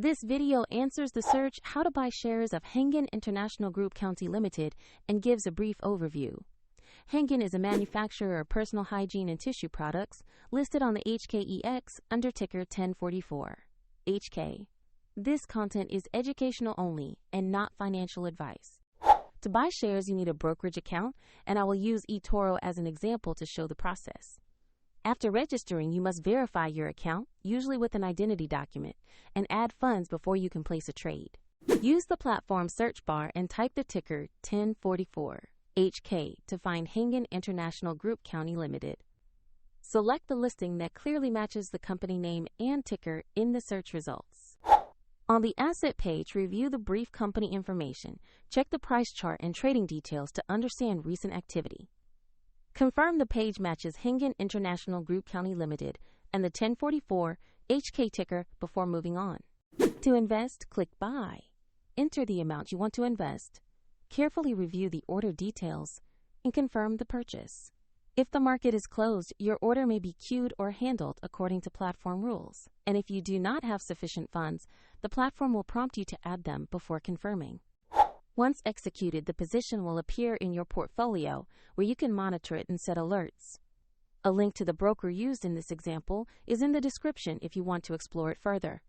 This video answers the search how to buy shares of Hengan International Group County Limited and gives a brief overview. Hengan is a manufacturer of personal hygiene and tissue products listed on the HKEX under ticker 1044. HK. This content is educational only and not financial advice. To buy shares, you need a brokerage account, and I will use eToro as an example to show the process. After registering, you must verify your account, usually with an identity document, and add funds before you can place a trade. Use the platform search bar and type the ticker 1044 HK to find Hengan International Group County Limited. Select the listing that clearly matches the company name and ticker in the search results. On the asset page, review the brief company information, check the price chart and trading details to understand recent activity. Confirm the page matches Hengan International Group County Limited and the 1044 HK ticker before moving on. To invest, click Buy. Enter the amount you want to invest. Carefully review the order details and confirm the purchase. If the market is closed, your order may be queued or handled according to platform rules. And if you do not have sufficient funds, the platform will prompt you to add them before confirming. Once executed, the position will appear in your portfolio where you can monitor it and set alerts. A link to the broker used in this example is in the description if you want to explore it further.